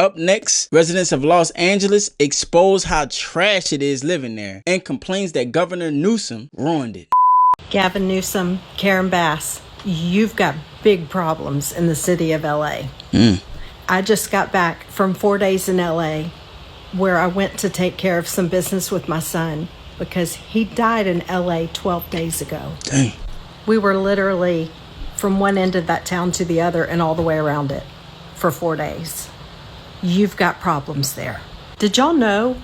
Up next, residents of Los Angeles expose how trash it is living there and complains that Governor Newsom ruined it. Gavin Newsom, Karen Bass, you've got big problems in the city of LA. I just got back from 4 days in LA where I went to take care of some business with my son because he died in LA 12 days ago. Dang. We were literally from one end of that town to the other and all the way around it for 4 days. You've got problems there. Did y'all know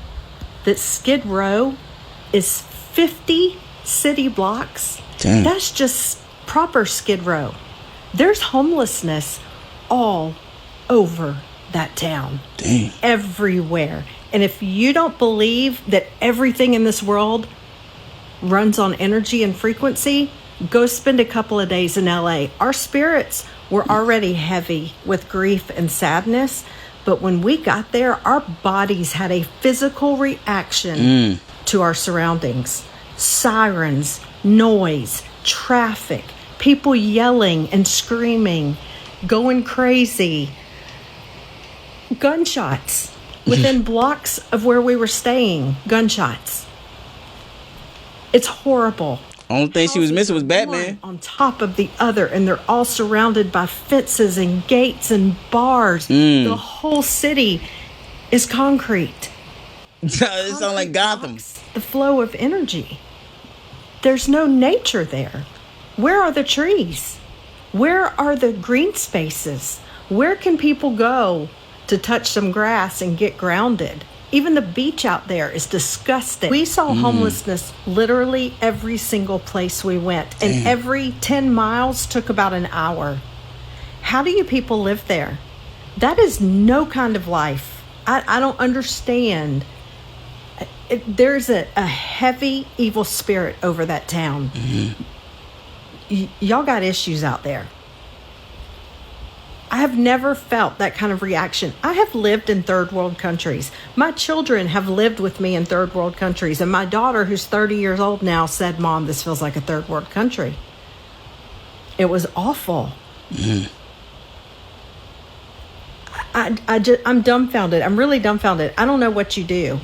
that Skid Row is 50 city blocks? Dang. That's just proper Skid Row. There's homelessness all over that town. Dang. Everywhere. And if you don't believe that everything in this world runs on energy and frequency, go spend a couple of days in LA. Our spirits were already heavy with grief and sadness, but when we got there, our bodies had a physical reaction to our surroundings. Sirens, noise, traffic, people yelling and screaming, going crazy, gunshots within blocks of where we were staying, gunshots. It's horrible. Only thing she was missing was Batman. One on top of the other, and they're all surrounded by fences and gates and bars. The whole city is concrete. It sounds like Gotham. The flow of energy. There's no nature there. Where are the trees? Where are the green spaces? Where can people go to touch some grass and get grounded? Even the beach out there is disgusting. We saw homelessness literally every single place we went. And every 10 miles took about an hour. How do you people live there? That is no kind of life. I don't understand. There's a heavy evil spirit over that town. Y'all got issues out there. I have never felt that kind of reaction. I have lived in third world countries. My children have lived with me in third world countries. And my daughter, who's 30 years old now, said, "Mom, this feels like a third world country." It was awful. I'm dumbfounded. I'm really dumbfounded. I don't know what you do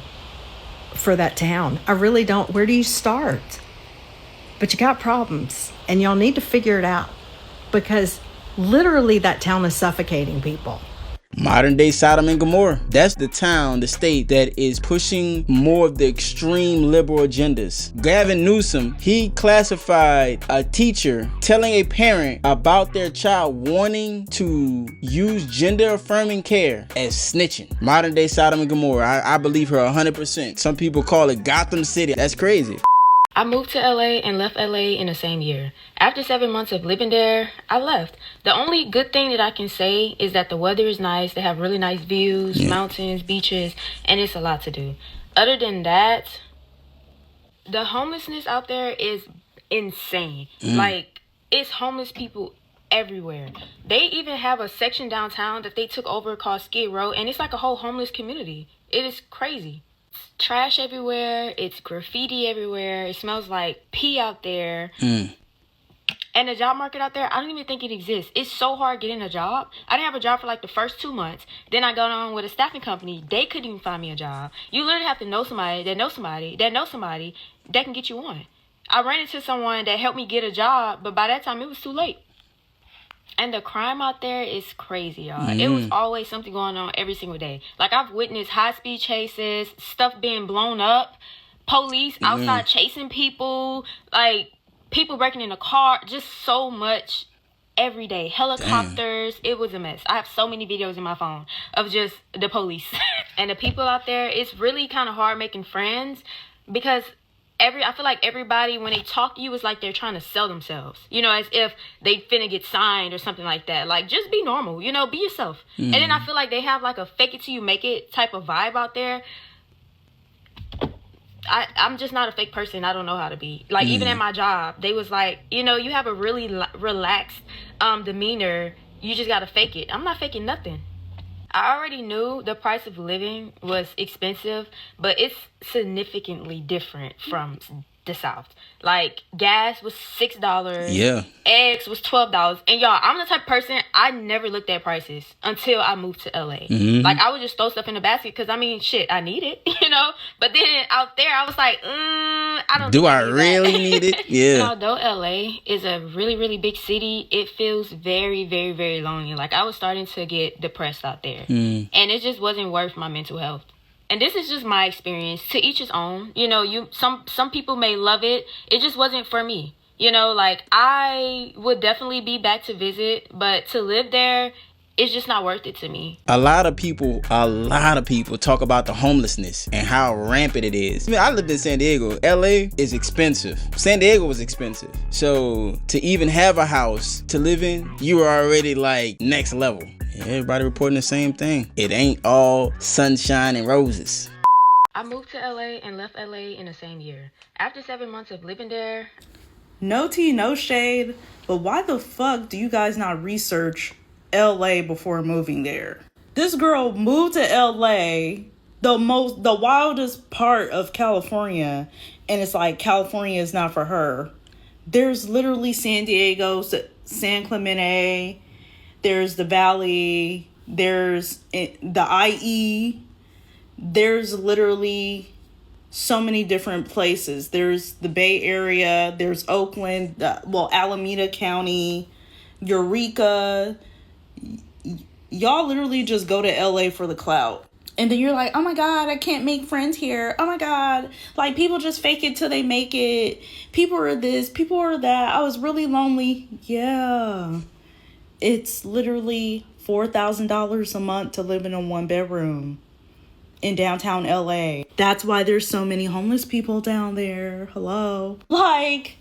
for that town. I really don't. Where do you start? But you got problems, and y'all need to figure it out, because literally that town is suffocating people. Modern day Sodom and Gomorrah. That's the town, the state that is pushing more of the extreme liberal agendas. Gavin Newsom, he classified a teacher telling a parent about their child wanting to use gender affirming care as snitching. Modern day Sodom and Gomorrah. I believe her 100%. Some people call it Gotham City. That's crazy. I moved to LA and left LA in the same year. After 7 months of living there, I left. The only good thing that I can say is that the weather is nice. They have really nice views, mountains, beaches, and it's a lot to do. Other than that, the homelessness out there is insane. Like, it's homeless people everywhere. They even have a section downtown that they took over called Skid Row, and it's like a whole homeless community. It is crazy. Trash everywhere, it's graffiti everywhere, it smells like pee out there. And the job market out there, I don't even think it exists. It's so hard getting a job. I didn't have a job for like the first 2 months. Then I got on with a staffing company. They couldn't even find me a job. You literally have to know somebody that knows somebody that knows somebody that can get you on. I ran into someone that helped me get a job, but by that time it was too late. And the crime out there is crazy, y'all. It was always something going on every single day. Like, I've witnessed high-speed chases, stuff being blown up, police outside chasing people, like, people breaking in a car, just so much every day. Helicopters. It was a mess. I have so many videos in my phone of just the police. And the people out there, it's really kind of hard making friends because I feel like everybody, when they talk to you, it's like they're trying to sell themselves. You know, as if they finna get signed or something like that. Like, just be normal, you know, be yourself. And then I feel like they have like a fake it till you make it type of vibe out there. I'm just not a fake person. I don't know how to be. Like, even at my job, they was like, you know, you have a really relaxed demeanor. You just gotta fake it. I'm not faking nothing. I already knew the price of living was expensive, but it's significantly different from the South. Like, gas was $6. Yeah. Eggs was $12. And y'all, I'm the type of person, I never looked at prices until I moved to LA. Like, I would just throw stuff in the basket because, I mean, shit, I need it, you know? But then out there, I was like, I don't Do I really need it? Yeah. Although LA is a really, really big city, it feels very, very, very lonely. Like, I was starting to get depressed out there. And it just wasn't worth my mental health. And this is just my experience. To each his own. You know, some people may love it. It just wasn't for me. You know, like, I would definitely be back to visit, but to live there, it's just not worth it to me. A lot of people talk about the homelessness and how rampant it is. I mean, I lived in San Diego. LA is expensive. San Diego was expensive. So to even have a house to live in, you were already like next level. Everybody reporting the same thing. It ain't all sunshine and roses. I moved to LA and left LA in the same year. After 7 months of living there... No tea, no shade, but why the fuck do you guys not research LA before moving there? This girl moved to LA, the wildest part of California, and it's like California is not for her. There's literally San Diego, San Clemente, there's the Valley, there's the IE, there's literally so many different places. There's the Bay Area, there's Oakland, Alameda County, Eureka. Y'all literally just go to LA for the clout. And then you're like, oh my God, I can't make friends here. Oh my God. Like, people just fake it till they make it. People are this, people are that. I was really lonely. Yeah. It's literally $4,000 a month to live in a 1-bedroom in downtown LA. That's why there's so many homeless people down there. Hello. Like,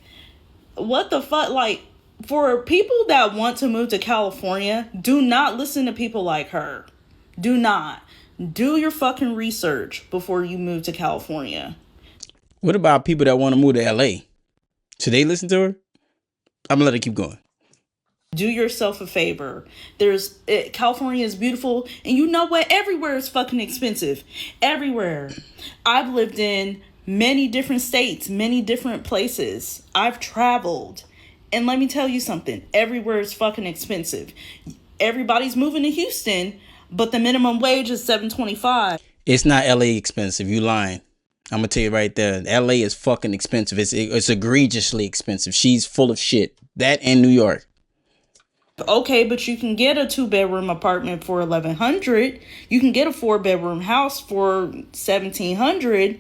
what the fuck? Like, for people that want to move to California, do not listen to people like her. Do not. Do your fucking research before you move to California. What about people that want to move to LA? Should they listen to her? I'm gonna let her keep going. Do yourself a favor. California is beautiful, and you know what? Everywhere is fucking expensive. Everywhere. I've lived in many different states, many different places. I've traveled. And let me tell you something. Everywhere is fucking expensive. Everybody's moving to Houston, but the minimum wage is $7.25. It's not LA expensive. You lying. I'm gonna tell you right there. LA is fucking expensive. It's egregiously expensive. She's full of shit. That and New York. Okay, but you can get a 2-bedroom apartment for $1,100. You can get a 4-bedroom house for $1,700,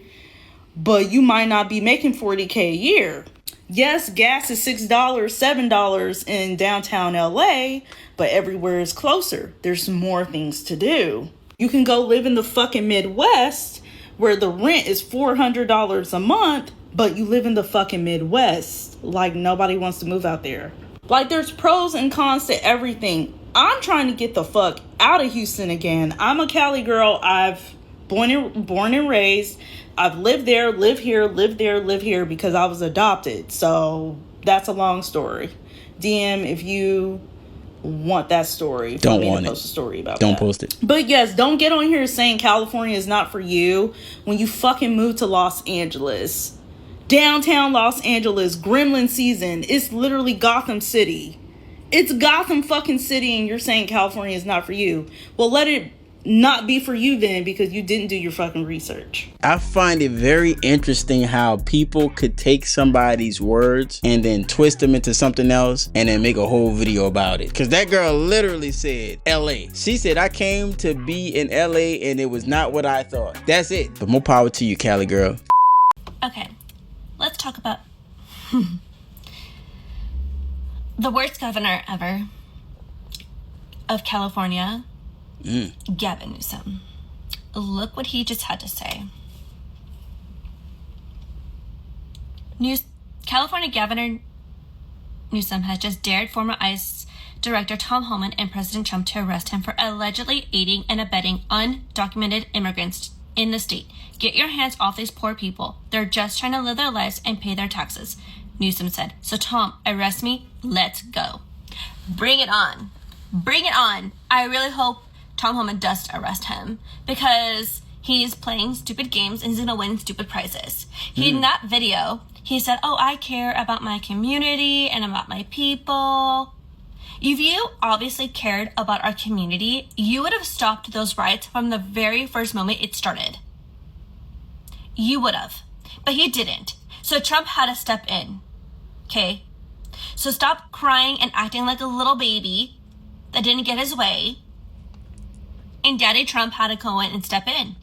but you might not be making $40K a year. Yes, gas is $6, $7 in downtown LA, but everywhere is closer. There's more things to do. You can go live in the fucking Midwest where the rent is $400 a month, but you live in the fucking Midwest. Like, nobody wants to move out there. Like, there's pros and cons to everything. I'm trying to get the fuck out of Houston again. I'm a Cali girl. I've born and raised. I've lived there, live here, live there, live here because I was adopted. So that's a long story. DM if you want that story. Don't want post a story about Don't that. post it. But yes, don't get on here saying California is not for you when you fucking move to Los Angeles. Downtown Los Angeles, Gremlin season. It's literally Gotham City. It's Gotham fucking City, and you're saying California is not for you. Well, let it not be for you then, because you didn't do your fucking research. I find it very interesting how people could take somebody's words and then twist them into something else and then make a whole video about it. Because that girl literally said LA. She said, I came to be in LA and it was not what I thought. That's it. But more power to you, Cali girl. Okay, let's talk about the worst governor ever of California, Gavin Newsom. Look what he just had to say. California Governor Newsom has just dared former ICE Director Tom Homan and President Trump to arrest him for allegedly aiding and abetting undocumented immigrants in the state. Get your hands off these poor people. They're just trying to live their lives and pay their taxes, Newsom said. So Tom, arrest me. Let's go. Bring it on. Bring it on. I really hope Tom Homan does arrest him, because he's playing stupid games and he's gonna win stupid prizes. In that video, he said, oh, I care about my community and about my people. If you obviously cared about our community, you would have stopped those riots from the very first moment it started. You would have. But he didn't. So Trump had to step in. Okay? So stop crying and acting like a little baby that didn't get his way. And Daddy Trump had to go in and step in.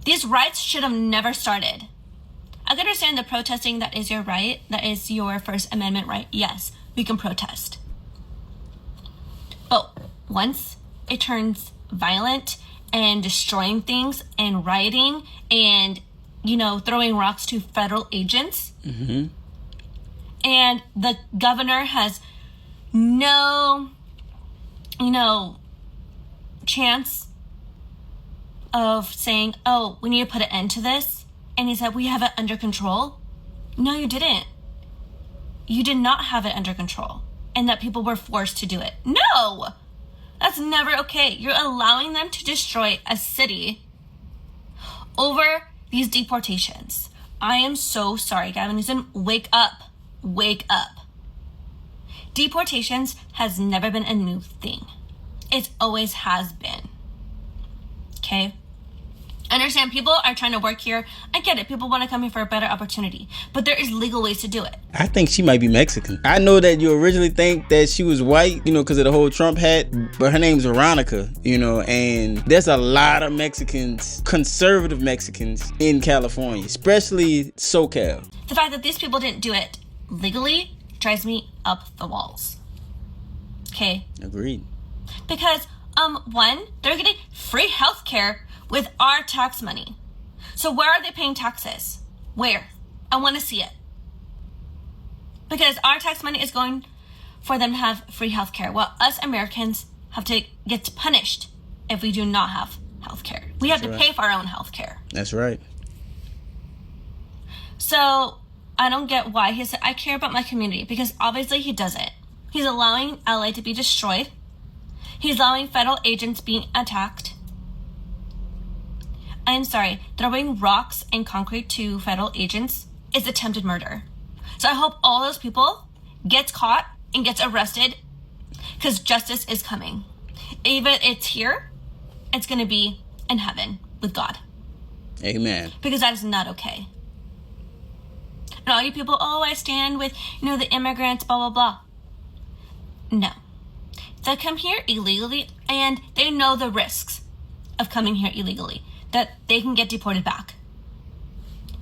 These riots should have never started. I can understand the protesting, that is your right. That is your First Amendment right. Yes, we can protest. But once it turns violent and destroying things and rioting and, throwing rocks to federal agents, and the governor has no, chance of saying, oh, we need to put an end to this. And he said, we have it under control. No, you didn't. You did not have it under control. And that people were forced to do it. No! That's never okay. You're allowing them to destroy a city over these deportations. I am so sorry, Gavin Newsom. Wake up. Wake up. Deportations has never been a new thing. It always has been. Okay? I understand people are trying to work here. I get it. People want to come here for a better opportunity. But there is legal ways to do it. I think she might be Mexican. I know that you originally think that she was white, because of the whole Trump hat, but her name's Veronica, and there's a lot of Mexicans, conservative Mexicans in California, especially SoCal. The fact that these people didn't do it legally drives me up the walls. Okay? Agreed. Because, one, they're getting free healthcare with our tax money. So where are they paying taxes? Where? I want to see it. Because our tax money is going for them to have free healthcare, while us Americans have to get punished if we do not have healthcare. We have to pay for our own healthcare. That's right. So I don't get why he said, I care about my community, because obviously he doesn't. He's allowing LA to be destroyed. He's allowing federal agents being attacked. I'm sorry, throwing rocks and concrete to federal agents is attempted murder. So I hope all those people gets caught and gets arrested, because justice is coming. Even if it's here, it's going to be in heaven with God. Amen. Because that is not okay. And all you people, oh, I stand with, the immigrants, blah, blah, blah. No. They come here illegally, and they know the risks of coming here illegally, that they can get deported back.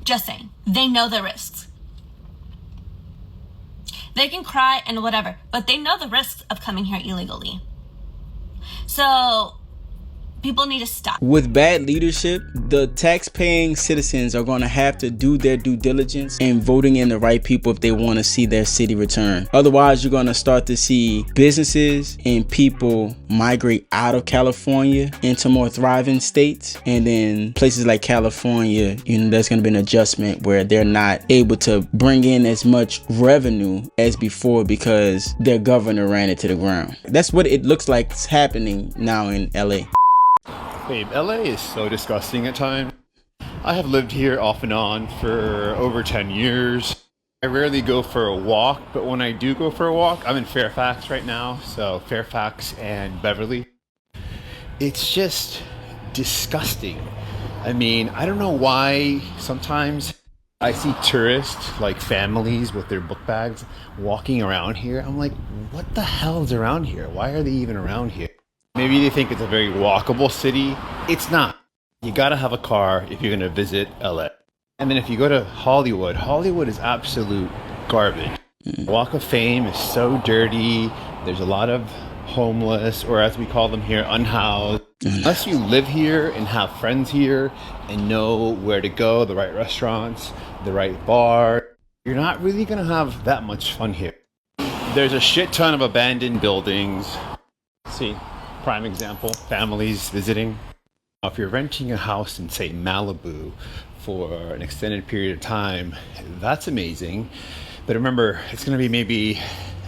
Just saying. They know the risks. They can cry and whatever, but they know the risks of coming here illegally. So people need to stop. With bad leadership, the tax-paying citizens are going to have to do their due diligence in voting in the right people if they want to see their city return. Otherwise, you're going to start to see businesses and people migrate out of California into more thriving states. And then places like California, there's going to be an adjustment where they're not able to bring in as much revenue as before because their governor ran it to the ground. That's what it looks like is happening now in LA. Babe, LA is so disgusting at times. I have lived here off and on for over 10 years. I rarely go for a walk, but when I do go for a walk, I'm in Fairfax right now, so Fairfax and Beverly. It's just disgusting. I mean, I don't know why sometimes I see tourists, like families with their book bags, walking around here. I'm like, what the hell is around here? Why are they even around here? Maybe they think it's a very walkable city. It's not. You gotta have a car if you're gonna visit LA. And then if you go to Hollywood, Hollywood is absolute garbage. Walk of Fame is so dirty. There's a lot of homeless, or as we call them here, unhoused. Unless you live here and have friends here and know where to go, the right restaurants, the right bar, you're not really gonna have that much fun here. There's a shit ton of abandoned buildings. See, prime example, families visiting. If you're renting a house in, say, Malibu for an extended period of time, that's amazing. But remember, it's going to be maybe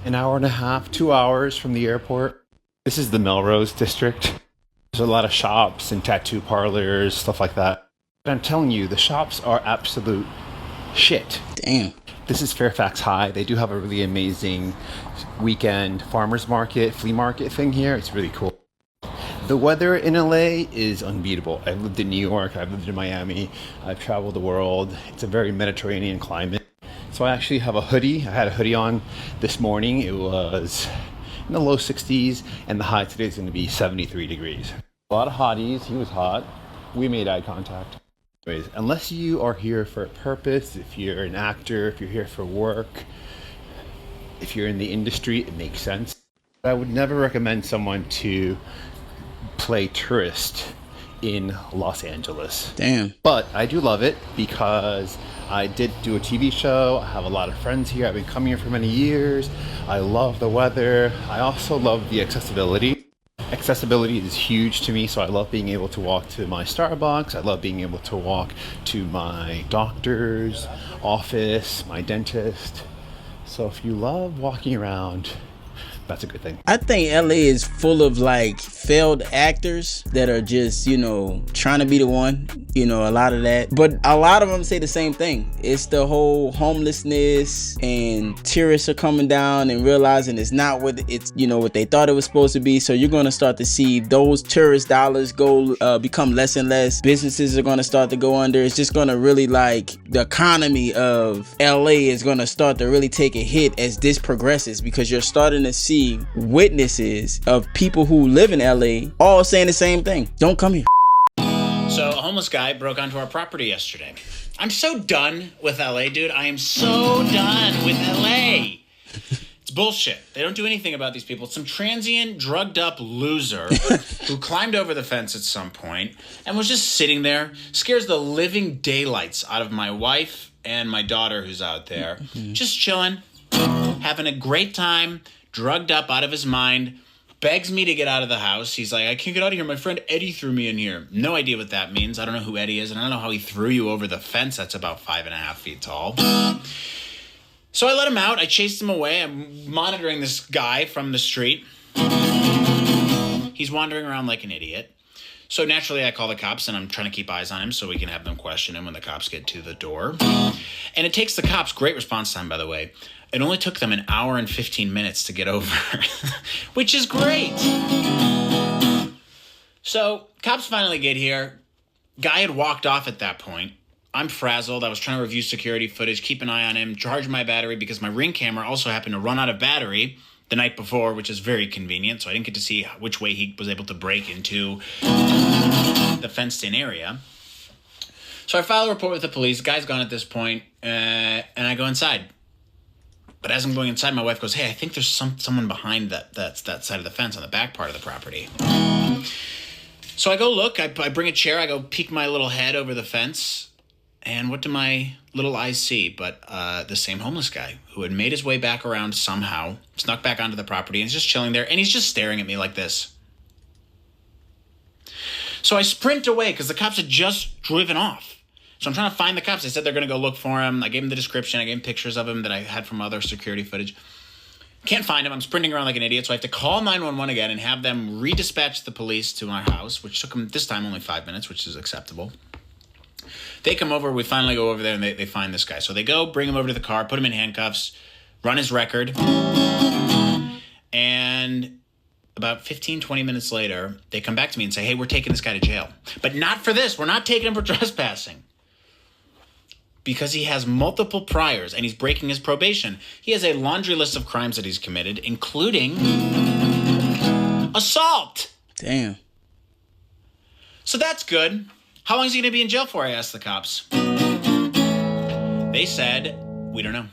an hour and a half, 2 hours from the airport. This is the Melrose district. a lot of shops and tattoo parlors, stuff like that. But I'm telling you, the shops are absolute shit. Damn. This is Fairfax High. They do have a really amazing weekend farmers market, flea market thing here. It's really cool. The weather in LA is unbeatable. I've lived in New York, I've lived in Miami, I've traveled the world. It's a very Mediterranean climate. So I actually have a hoodie. I had a hoodie on this morning. It was in the low 60s, and the high today is going to be 73 degrees. A lot of hotties. He was hot. We made eye contact. Anyways, unless you are here for a purpose, if you're an actor, if you're here for work, if you're in the industry, it makes sense. I would never recommend someone to play tourist in Los Angeles. Damn. But I do love it because I did do a TV show. I have a lot of friends here. I've been coming here for many years. I love the weather. I also love the accessibility. Accessibility is huge to me, so I love being able to walk to my Starbucks. I love being able to walk to my doctor's office, my dentist. So if you love walking around, that's a good thing. I think LA is full of like failed actors that are just, trying to be the one, a lot of that. But a lot of them say the same thing. It's the whole homelessness, and tourists are coming down and realizing it's not what it's, what they thought it was supposed to be. So you're going to start to see those tourist dollars become less and less. Businesses are going to start to go under. It's just going to really the economy of LA is going to start to really take a hit as this progresses, because you're starting to see witnesses of people who live in LA all saying the same thing. Don't come here. So a homeless guy broke onto our property yesterday. I'm so done with LA, dude. I am so done with LA. It's bullshit. They don't do anything about these people. It's some transient, drugged up loser who climbed over the fence at some point and was just sitting there, scares the living daylights out of my wife and my daughter who's out there, just chilling, having a great time, drugged up out of his mind, begs me to get out of the house. He's like, I can't get out of here. My friend Eddie threw me in here. No idea what that means. I don't know who Eddie is, and I don't know how he threw you over the fence that's about 5.5 feet tall. So I let him out. I chased him away. I'm monitoring this guy from the street. He's wandering around like an idiot. So naturally, I call the cops, and I'm trying to keep eyes on him so we can have them question him when the cops get to the door. And it takes the cops, great response time, by the way. It only took them 1 hour and 15 minutes to get over, which is great. So cops finally get here. Guy had walked off at that point. I'm frazzled. I was trying to review security footage, keep an eye on him, charge my battery because my Ring camera also happened to run out of battery the night before, which is very convenient. So I didn't get to see which way he was able to break into the fenced-in area. So I file a report with the police. The guy's gone at this point, and I go inside. But as I'm going inside, my wife goes, hey, I think there's someone behind that side of the fence on the back part of the property. So I go look. I bring a chair. I go peek my little head over the fence. And what do my little eyes see but the same homeless guy who had made his way back around somehow, snuck back onto the property, and is just chilling there. And he's just staring at me like this. So I sprint away because the cops had just driven off. So I'm trying to find the cops. They said they're going to go look for him. I gave him the description. I gave him pictures of him that I had from other security footage. Can't find him. I'm sprinting around like an idiot. So I have to call 911 again and have them redispatch the police to my house, which took them this time only 5 minutes, which is acceptable. They come over. We finally go over there and they find this guy. So they go, bring him over to the car, put him in handcuffs, run his record. And about 15, 20 minutes later, they come back to me and say, hey, we're taking this guy to jail. But not for this. We're not taking him for trespassing. Because he has multiple priors and he's breaking his probation. He has a laundry list of crimes that he's committed, including assault. Damn. So that's good. How long is he going to be in jail for? I asked the cops. They said, we don't know.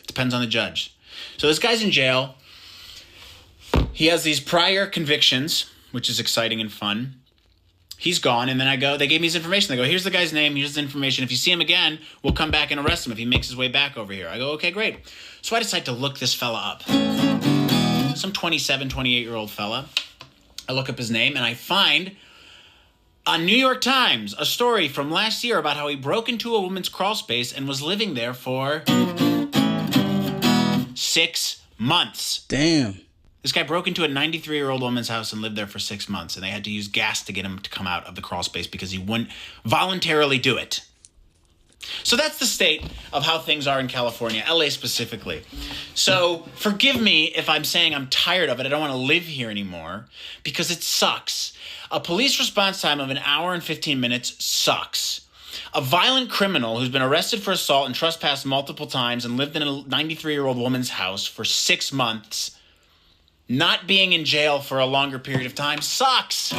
Depends on the judge. So this guy's in jail. He has these prior convictions, which is exciting and fun. He's gone, and then I go, they gave me his information. They go, here's the guy's name, here's the information. If you see him again, we'll come back and arrest him if he makes his way back over here. I go, okay, great. So I decide to look this fella up. Some 27, 28-year-old fella. I look up his name, and I find on New York Times a story from last year about how he broke into a woman's crawl space and was living there for 6 months. Damn. This guy broke into a 93-year-old woman's house and lived there for 6 months, and they had to use gas to get him to come out of the crawl space because he wouldn't voluntarily do it. So that's the state of how things are in California, LA specifically. So forgive me if I'm saying I'm tired of it. I don't want to live here anymore because it sucks. A police response time of 1 hour and 15 minutes sucks. A violent criminal who's been arrested for assault and trespassed multiple times and lived in a 93-year-old woman's house for 6 months, not being in jail for a longer period of time sucks.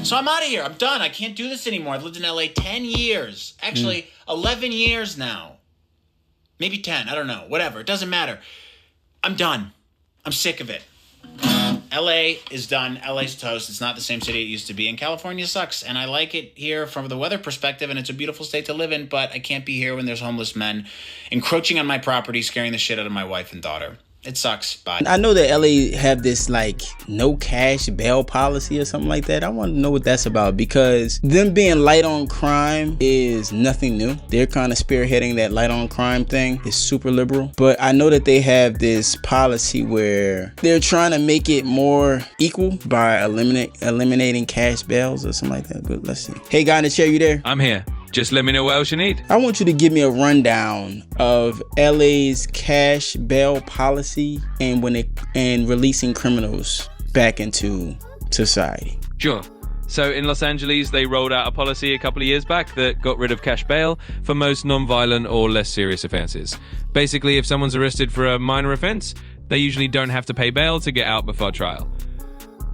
So I'm out of here. I'm done. I can't do this anymore. I've lived in LA 10 years. Actually, 11 years now. Maybe 10. I don't know. Whatever. It doesn't matter. I'm done. I'm sick of it. LA is done. LA's toast. It's not the same city it used to be. And California sucks. And I like it here from the weather perspective. And it's a beautiful state to live in. But I can't be here when there's homeless men encroaching on my property, scaring the shit out of my wife and daughter. It sucks. Bye. I know that LA have this like no cash bail policy or something like that. I want to know what that's about because them being light on crime is nothing new. They're kind of spearheading that light on crime thing. It's super liberal. But I know that they have this policy where they're trying to make it more equal by eliminating cash bails or something like that. But let's see. Hey, guy in the chair, you there? I'm here. Just let me know what else you need. I want you to give me a rundown of LA's cash bail policy and releasing criminals back into society. Sure. So in Los Angeles, they rolled out a policy a couple of years back that got rid of cash bail for most non-violent or less serious offenses. Basically, if someone's arrested for a minor offense, they usually don't have to pay bail to get out before trial.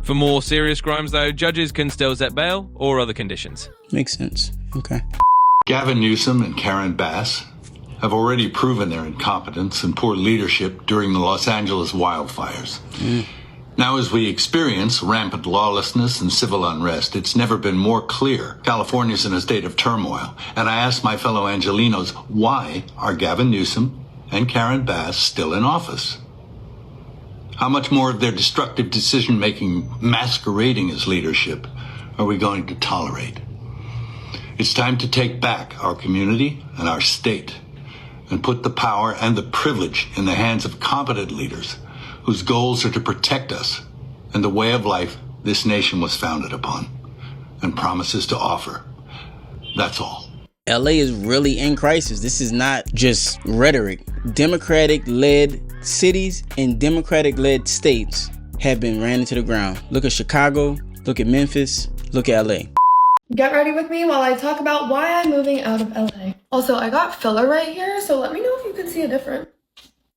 For more serious crimes, though, judges can still set bail or other conditions. Makes sense. Okay. Gavin Newsom and Karen Bass have already proven their incompetence and poor leadership during the Los Angeles wildfires. Now, as we experience rampant lawlessness and civil unrest, it's never been more clear California's in a state of turmoil. And I ask my fellow Angelenos, why are Gavin Newsom and Karen Bass still in office? How much more of their destructive decision-making masquerading as leadership are we going to tolerate? It's time to take back our community and our state and put the power and the privilege in the hands of competent leaders whose goals are to protect us and the way of life this nation was founded upon and promises to offer. That's all. LA is really in crisis. This is not just rhetoric. Democratic-led cities and Democratic-led states have been ran into the ground. Look at Chicago, look at Memphis, look at LA. Get ready with me while I talk about why I'm moving out of LA. Also, I got filler right here, so let me know if you can see a difference.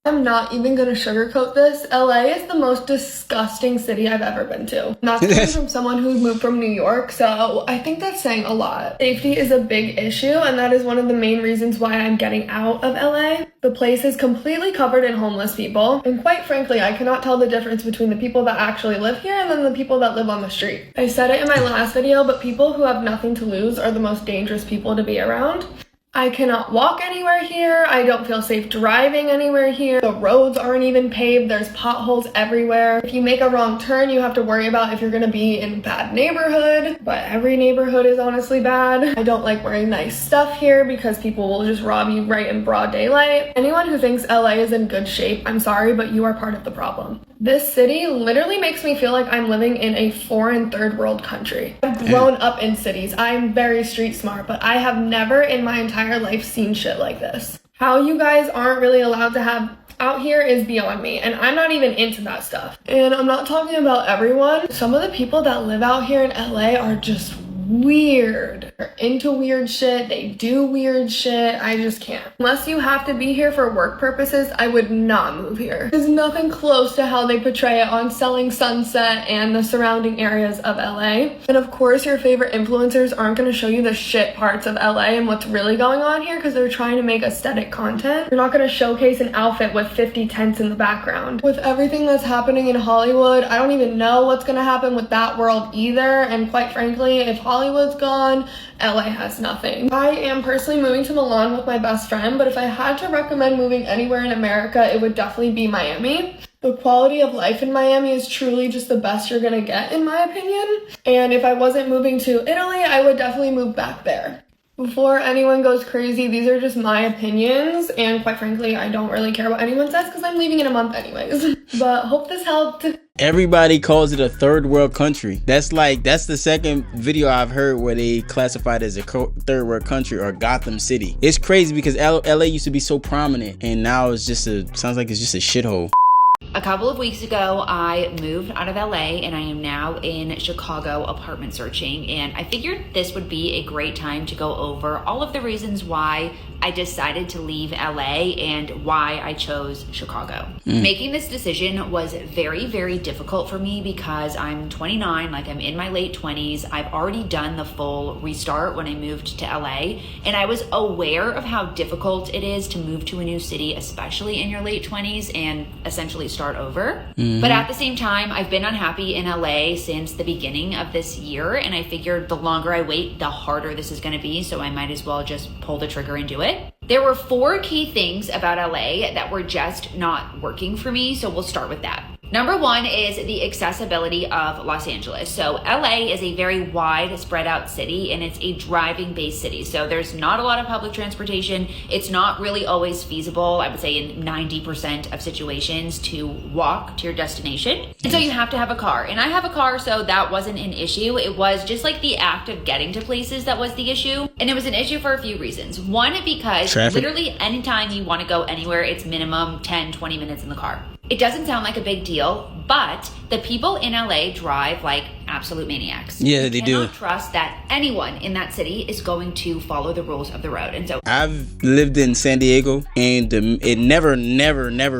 I'm not even gonna sugarcoat this. LA is the most disgusting city I've ever been to. Not coming from someone who moved from New York, so I think that's saying a lot. Safety is a big issue, and that is one of the main reasons why I'm getting out of LA. The place is completely covered in homeless people, and quite frankly, I cannot tell the difference between the people that actually live here and then the people that live on the street. I said it in my last video, but people who have nothing to lose are the most dangerous people to be around. I cannot walk anywhere here. I don't feel safe driving anywhere here. The roads aren't even paved. There's potholes everywhere. If you make a wrong turn, you have to worry about if you're gonna be in a bad neighborhood, but every neighborhood is honestly bad. I don't like wearing nice stuff here because people will just rob you right in broad daylight. Anyone who thinks LA is in good shape, I'm sorry, but you are part of the problem. This city literally makes me feel like I'm living in a foreign third world country. I've grown up in cities. I'm very street smart, but I have never in my entire life seen shit like this. How you guys aren't really allowed to have out here is beyond me, and I'm not even into that stuff. And I'm not talking about everyone. Some of the people that live out here in LA are just weird. They're into weird shit. They do weird shit. I just can't. Unless you have to be here for work purposes, I would not move here. There's nothing close to how they portray it on Selling Sunset and the surrounding areas of LA. And of course, your favorite influencers aren't going to show you the shit parts of LA and what's really going on here because they're trying to make aesthetic content. They're not going to showcase an outfit with 50 tents in the background. With everything that's happening in Hollywood, I don't even know what's going to happen with that world either. And quite frankly, if Hollywood's gone, LA has nothing. I am personally moving to Milan with my best friend, but if I had to recommend moving anywhere in America, it would definitely be Miami. The quality of life in Miami is truly just the best you're gonna get, in my opinion. And if I wasn't moving to Italy, I would definitely move back there. Before anyone goes crazy, these are just my opinions, and quite frankly, I don't really care what anyone says because I'm leaving in a month anyways. But hope this helped. Everybody calls it a third world country. That's the second video I've heard where they classified it as a third world country or Gotham City. It's crazy because LA used to be so prominent, and now it's just sounds like it's just a shithole. A couple of weeks ago, I moved out of LA and I am now in Chicago apartment searching. And I figured this would be a great time to go over all of the reasons why I decided to leave LA and why I chose Chicago. Making this decision was very, very difficult for me because I'm 29, like I'm in my late 20s. I've already done the full restart when I moved to LA. And I was aware of how difficult it is to move to a new city, especially in your late 20s, and essentially start over. But at the same time, I've been unhappy in LA since the beginning of this year, and I figured the longer I wait, the harder this is going to be, so I might as well just pull the trigger and do it. There were 4 key things about LA that were just not working for me, so we'll start with that. Number 1 is the accessibility of Los Angeles. So LA is a very wide, spread out city, and it's a driving based city. So there's not a lot of public transportation. It's not really always feasible, I would say in 90% of situations, to walk to your destination. And so you have to have a car. And I have a car, so that wasn't an issue. It was just like the act of getting to places that was the issue. And it was an issue for a few reasons. One, because traffic. Literally anytime you want to go anywhere, it's minimum 10, 20 minutes in the car. It doesn't sound like a big deal, but the people in LA drive like absolute maniacs. Yeah, they do. You cannot trust that anyone in that city is going to follow the rules of the road. And so I've lived in San Diego, and it never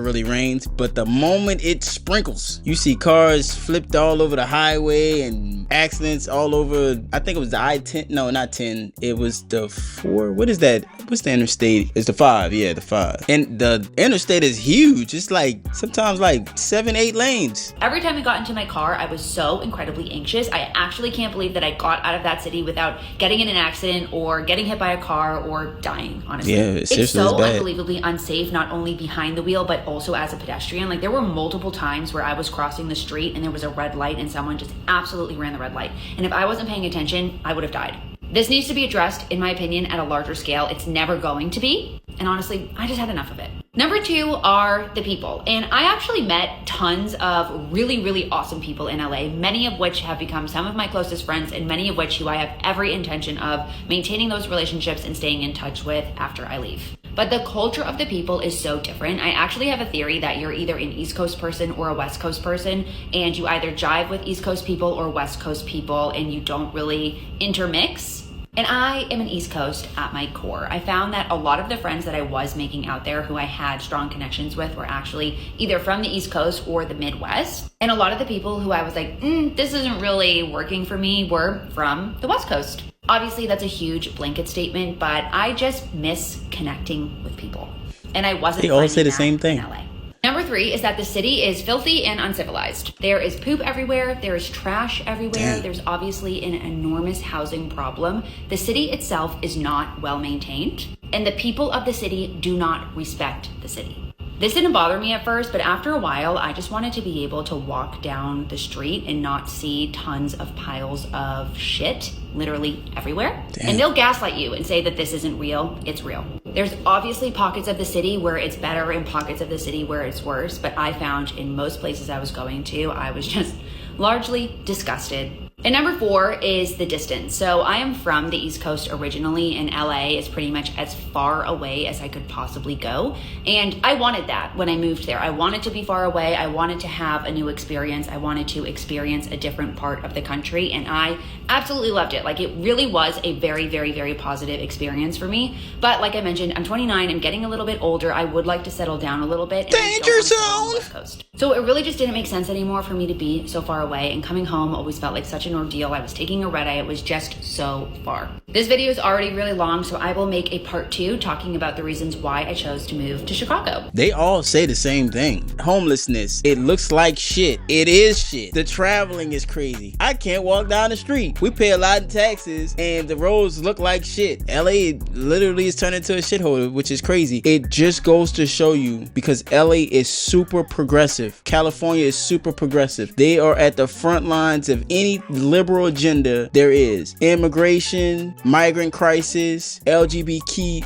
really rains, but the moment it sprinkles, you see cars flipped all over the highway and accidents all over. I think it was the I-10. No, not 10. It was the 4. What is that? What's the interstate? It's the 5. Yeah, the 5. And the interstate is huge. It's like sometimes like 7-8 lanes. every time I got into my car, I was so incredibly anxious. I actually can't believe that I got out of that city without getting in an accident or getting hit by a car or dying, honestly. Yeah, it's so unbelievably unsafe, not only behind the wheel, but also as a pedestrian. Like, there were multiple times where I was crossing the street and there was a red light and someone just absolutely ran the red light. And if I wasn't paying attention, I would have died. This needs to be addressed, in my opinion, at a larger scale. It's never going to be. And honestly, I just had enough of it. Number 2 are the people. And I actually met tons of really, really awesome people in LA, many of which have become some of my closest friends, and many of which who I have every intention of maintaining those relationships and staying in touch with after I leave. But the culture of the people is so different. I actually have a theory that you're either an East Coast person or a West Coast person, and you either jive with East Coast people or West Coast people, and you don't really intermix. And I am an East Coast at my core. I found that a lot of the friends that I was making out there who I had strong connections with were actually either from the East Coast or the Midwest. And a lot of the people who I was like, this isn't really working for me, were from the West Coast. Obviously, that's a huge blanket statement, but I just miss connecting with people. And I wasn't. They all say the same thing. In LA. Number 3 is that the city is filthy and uncivilized. There is poop everywhere. There is trash everywhere. There's obviously an enormous housing problem. The city itself is not well maintained, and the people of the city do not respect the city. This didn't bother me at first, but after a while, I just wanted to be able to walk down the street and not see tons of piles of shit literally everywhere. Damn. And they'll gaslight you and say that this isn't real. It's real. There's obviously pockets of the city where it's better and pockets of the city where it's worse, but I found in most places I was going to, I was just largely disgusted. And number 4 is the distance. So I am from the East Coast originally, and LA is pretty much as far away as I could possibly go. And I wanted that when I moved there. I wanted to be far away. I wanted to have a new experience. I wanted to experience a different part of the country, and I absolutely loved it. Like, it really was a very, very, very positive experience for me. But like I mentioned, I'm 29. I'm getting a little bit older. I would like to settle down a little bit. Danger zone! West Coast. So it really just didn't make sense anymore for me to be so far away, and coming home always felt like such an ordeal. I was taking a red eye. It was just so far. This video is already really long, so I will make a part 2 talking about the reasons why I chose to move to Chicago. They all say the same thing. Homelessness. It looks like shit. It is shit. The traveling is crazy. I can't walk down the street. We pay a lot in taxes and the roads look like shit. LA literally is turned into a shithole, which is crazy. It just goes to show you, because LA is super progressive. California is super progressive. They are at the front lines of any liberal agenda there is. Immigration, migrant crisis, LGBT,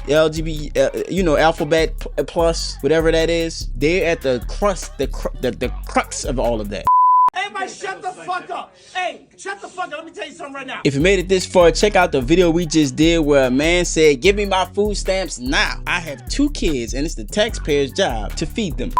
alphabet plus, whatever that is. They're at the crux of all of that. Everybody shut the fuck up. Hey, shut the fuck up. Let me tell you something right now. If you made it this far, check out the video we just did where a man said, give me my food stamps now. I have 2 kids and it's the taxpayer's job to feed them.